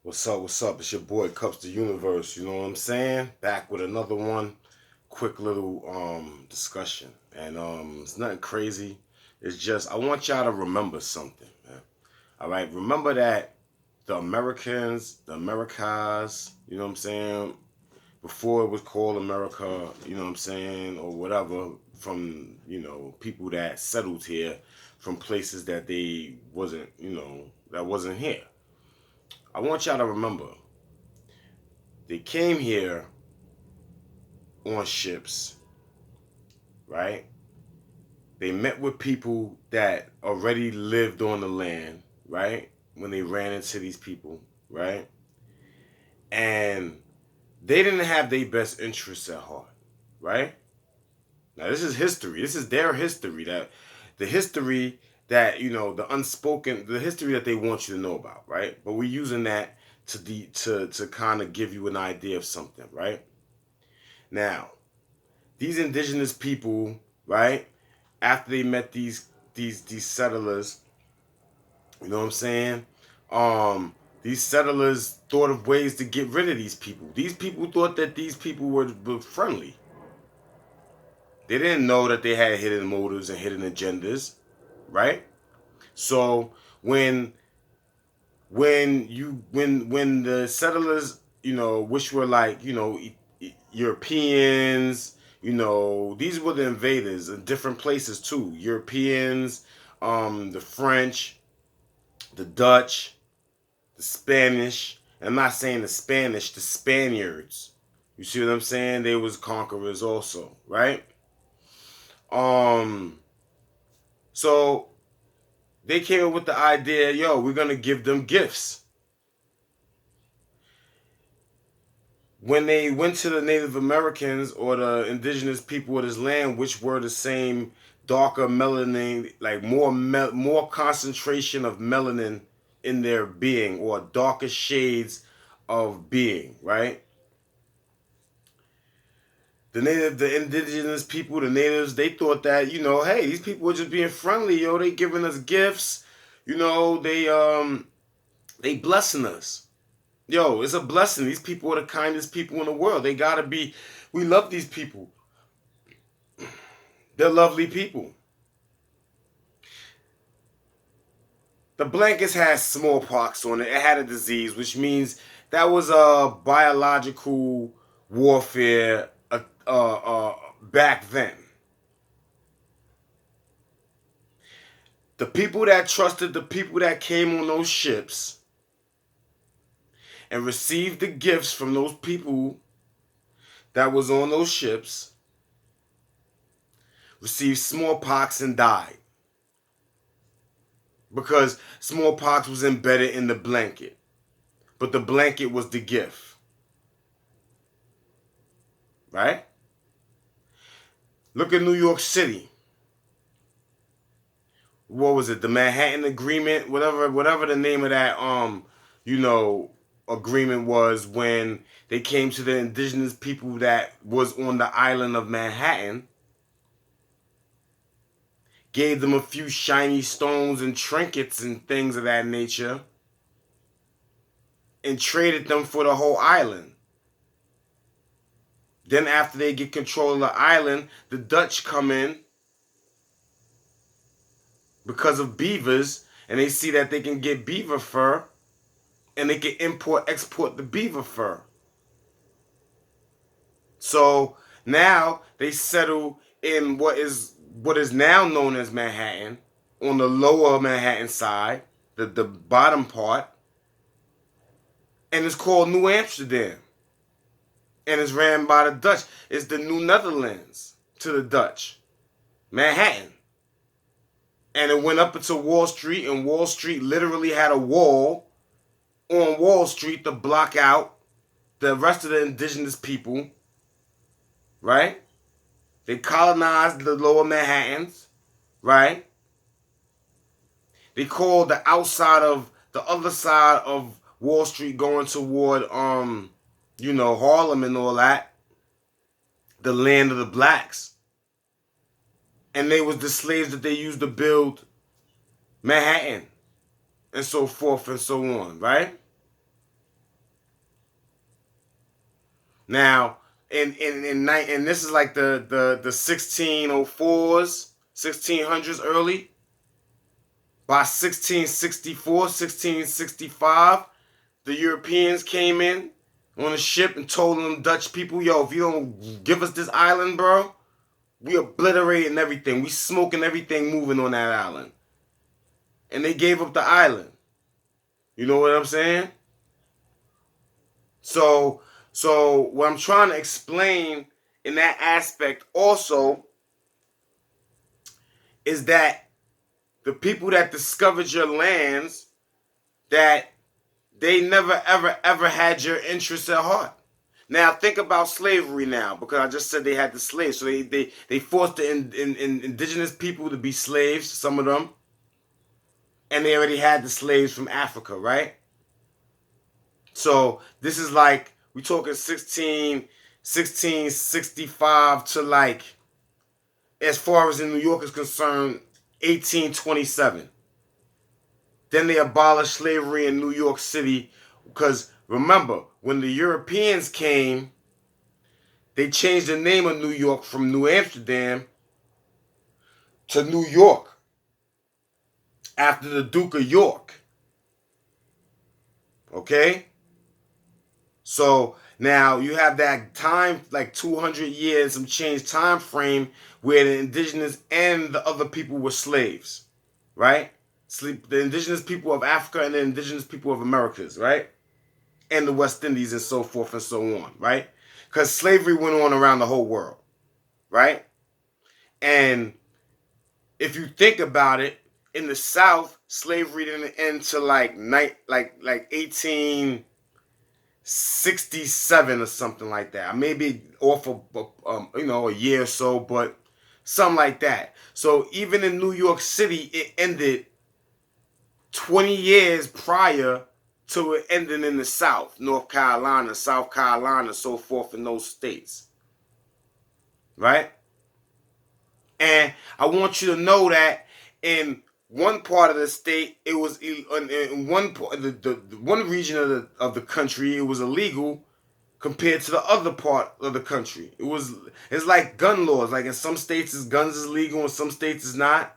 What's up? What's up? It's your boy Cups the Universe. You know what I'm saying? Back with another one. Quick little discussion. And it's nothing crazy. It's just I want y'all to remember something, man. Alright? Remember that the Americans, the Americas, you know what I'm saying? Before it was called America, you know what I'm saying, or whatever, from, people that settled here from places that they wasn't, that wasn't here. I want y'all to remember they came here on ships, right? They met with people that already lived on the land, right? When they ran into these people, right? And they didn't have their best interests at heart, right? Now this is history. This is their history. That the history that the unspoken, the history that they want you to know about, right? But we're using that to kind of give you an idea of something, right? Now, these indigenous people, right? After they met these settlers, you know what I'm saying? These settlers thought of ways to get rid of these people. These people thought that these people were friendly. They didn't know that they had hidden motives and hidden agendas, right? So when when the settlers, which were like, Europeans, these were the invaders in different places too. Europeans, the French, the Dutch, the Spanish. I'm not saying the Spanish, the Spaniards. You see what I'm saying? They was conquerors also, right? Um, so they came up with the idea, yo, we're gonna give them gifts. When they went to the Native Americans or the indigenous people of this land, which were the same darker melanin, like more concentration of melanin in their being, or darker shades of being, right? The indigenous people, the natives, they thought that, hey, these people are just being friendly, yo. They giving us gifts, they blessing us. Yo, it's a blessing. These people are the kindest people in the world. They gotta be. We love these people. They're lovely people. The blankets had smallpox on it. It had a disease, which means that was a biological warfare back then. The people that trusted the people that came on those ships and received the gifts from those people that was on those ships received smallpox and died. Because smallpox was embedded in the blanket. But the blanket was the gift. Right? Look at New York City. What was it? The Manhattan Agreement, whatever the name of that agreement was, when they came to the indigenous people that was on the island of Manhattan, gave them a few shiny stones and trinkets and things of that nature, and traded them for the whole island. Then after they get control of the island, the Dutch come in because of beavers, and they see that they can get beaver fur, and they can export the beaver fur. So now they settle in what is now known as Manhattan, on the lower Manhattan side, the bottom part, and it's called New Amsterdam. And it's ran by the Dutch. It's the New Netherlands to the Dutch. Manhattan. And it went up into Wall Street, and Wall Street literally had a wall on Wall Street to block out the rest of the indigenous people, right? They colonized the lower Manhattans, right? They called the other side of Wall Street going toward, Harlem and all that, the land of the blacks. And they was the slaves that they used to build Manhattan, and so forth and so on, right? Now, and this is like the 1604s, 1600s early. By 1664, 1665, the Europeans came in on a ship and told them Dutch people, yo, if you don't give us this island, bro, we obliterating everything. We smoking everything moving on that island. And they gave up the island. You know what I'm saying? So, so what I'm trying to explain in that aspect also is that the people that discovered your lands, that they never ever ever had your interests at heart. Now think about slavery now, because I just said they had the slaves, so they forced the indigenous people to be slaves, some of them, and they already had the slaves from Africa, right? So this is like we talking 1665 to like, as far as in New York is concerned, 1827. Then they abolished slavery in New York City, because remember, when the Europeans came, they changed the name of New York from New Amsterdam to New York after the Duke of York. Okay? So now you have that time, like 200 years, some change time frame, where the indigenous and the other people were slaves, right? The indigenous people of Africa and the indigenous people of Americas, right? And the West Indies and so forth and so on, right? Because slavery went on around the whole world, right? And if you think about it, in the South, slavery didn't end till like 1867 or something like that. Maybe off of a year or so, but something like that. So even in New York City, it ended 20 years prior to it ending in the South, North Carolina, South Carolina, so forth in those states, right? And I want you to know that in one part of the state, it was in one part, the one region of the country, it was illegal compared to the other part of the country. It's like gun laws. Like in some states, guns is legal, in some states it's not.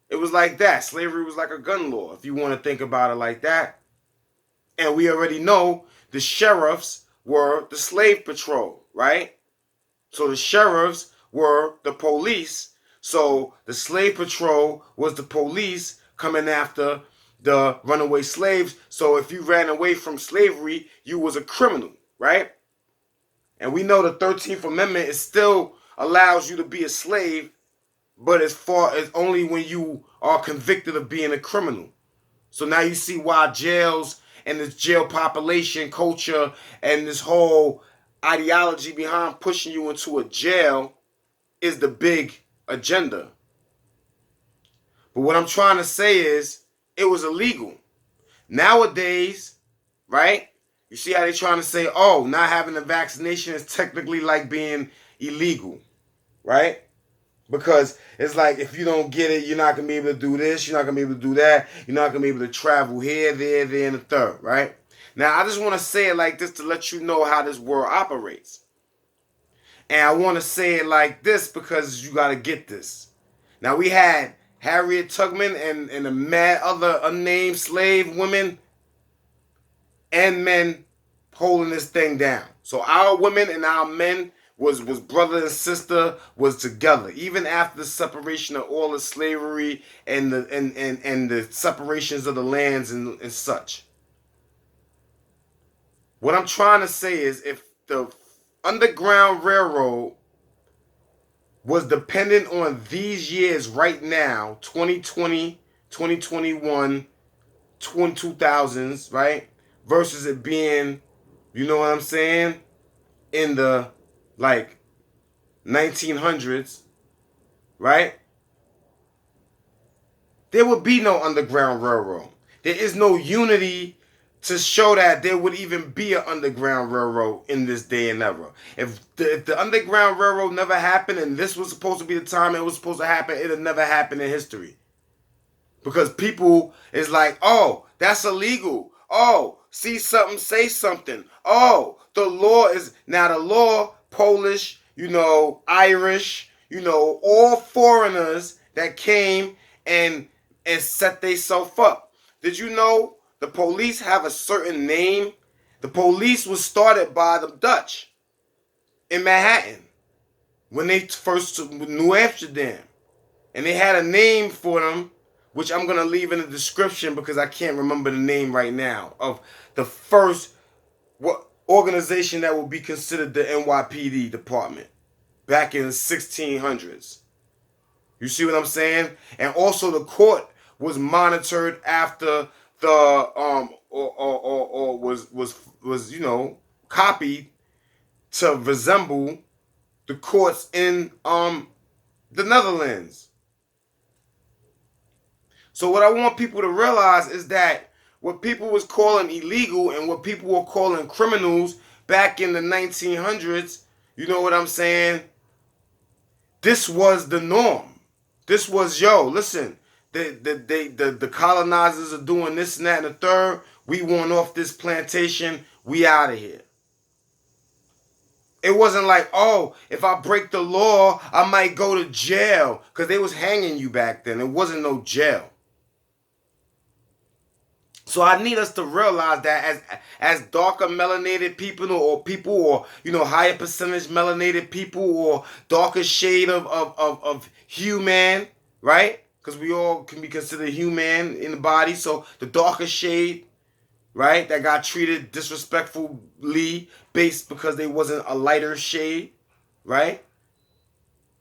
It was like that. Slavery was like a gun law, if you want to think about it like that. And we already know the sheriffs were the slave patrol, right? So the sheriffs were the police. So the slave patrol was the police coming after the runaway slaves. So if you ran away from slavery, you was a criminal, right? And we know the 13th Amendment is still allows you to be a slave, but as far as only when you are convicted of being a criminal. So now you see why jails and this jail population culture and this whole ideology behind pushing you into a jail is the big agenda. But what I'm trying to say is it was illegal. Nowadays, right? You see how they're trying to say, oh, not having a vaccination is technically like being illegal, right? Because it's like, if you don't get it, you're not going to be able to do this, you're not going to be able to do that, you're not going to be able to travel here, there, and the third, right? Now, I just want to say it like this to let you know how this world operates. And I want to say it like this because you got to get this. Now, we had Harriet Tubman and a mad other unnamed slave women and men holding this thing down. So our women and our men was brother and sister, was together, even after the separation of all the slavery and the separations of the lands and such. What I'm trying to say is, if the Underground Railroad was dependent on these years right now, 2020, 2021, 2000s, right? Versus it being, you know what I'm saying, in the like 1900s, right? There would be no Underground Railroad. There is no unity to show that there would even be an Underground Railroad in this day and era. If the Underground Railroad never happened and this was supposed to be the time it was supposed to happen, it'll never happen in history. Because people is like, oh, that's illegal. Oh, see something, say something. Oh, the law is now the law, Polish, Irish, all foreigners that came and set themselves up. Did you know the police have a certain name? The police was started by the Dutch in Manhattan when they first took New Amsterdam. And they had a name for them, which I'm going to leave in the description because I can't remember the name right now, of the first organization that would be considered the NYPD department back in the 1600s. You see what I'm saying? And also the court was monitored after the or was copied to resemble the courts in the Netherlands. So what I want people to realize is that what people was calling illegal and what people were calling criminals back in the 1900s, you know what I'm saying? This was the norm. This was, listen, the colonizers are doing this and that and the third. We want off this plantation. We out of here. It wasn't like, oh, if I break the law, I might go to jail. Because they was hanging you back then. It wasn't no jail. So I need us to realize that as darker melanated people or higher percentage melanated people or darker shade of human, right? Because we all can be considered human in the body. So the darker shade, right, that got treated disrespectfully based because they wasn't a lighter shade, right?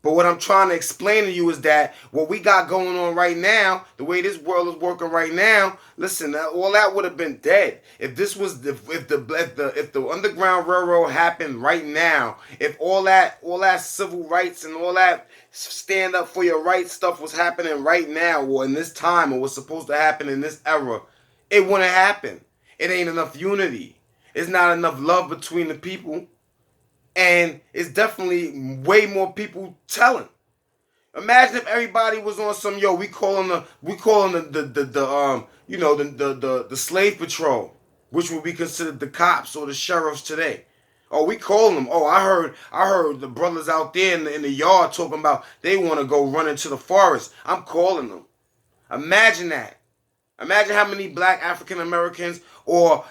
But what I'm trying to explain to you is that what we got going on right now, the way this world is working right now, listen, all that would have been dead. If this was if the Underground Railroad happened right now, if all that civil rights and all that stand up for your rights stuff was happening right now or in this time or was supposed to happen in this era, it wouldn't happen. It ain't enough unity. It's not enough love between the people. And it's definitely way more people telling. Imagine if everybody was on some we calling the slave patrol, which would be considered the cops or the sheriffs today. Oh, we calling them. Oh, I heard the brothers out there in the yard talking about they want to go run into the forest. I'm calling them. Imagine that. Imagine how many black African Americans or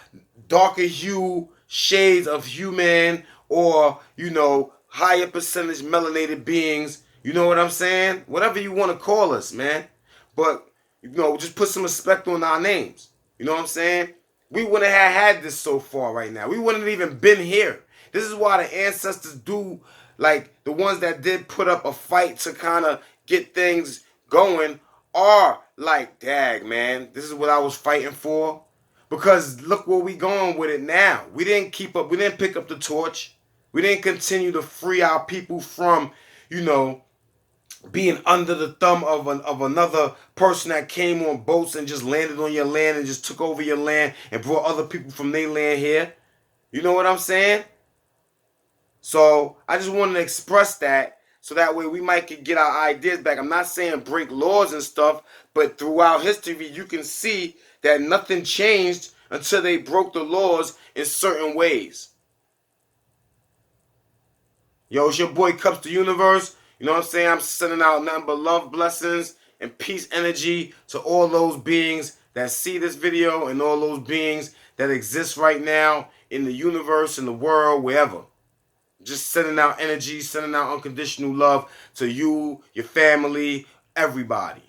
darker hue shades of human or, higher percentage melanated beings. You know what I'm saying? Whatever you want to call us, man. But, just put some respect on our names. You know what I'm saying? We wouldn't have had this so far right now. We wouldn't have even been here. This is why the ancestors do, like, the ones that did put up a fight to kind of get things going are like, dag, man, this is what I was fighting for. Because look where we going with it now. We didn't keep up. We didn't pick up the torch. We didn't continue to free our people from, being under the thumb of another person that came on boats and just landed on your land and just took over your land and brought other people from their land here. You know what I'm saying? So I just wanted to express that so that way we might get our ideas back. I'm not saying break laws and stuff, but throughout history you can see that nothing changed until they broke the laws in certain ways. Yo, it's your boy Cups the Universe. You know what I'm saying? I'm sending out nothing but love, blessings, and peace energy to all those beings that see this video and all those beings that exist right now in the universe, in the world, wherever. Just sending out energy, sending out unconditional love to you, your family, everybody.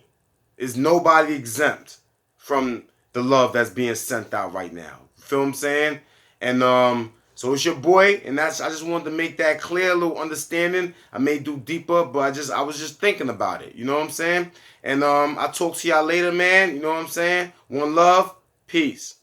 Is nobody exempt from the love that's being sent out right now. Feel what I'm saying? And so it's your boy, and I just wanted to make that clear, a little understanding. I may do deeper, but I was just thinking about it. You know what I'm saying? And I'll talk to y'all later, man. You know what I'm saying? One love, peace.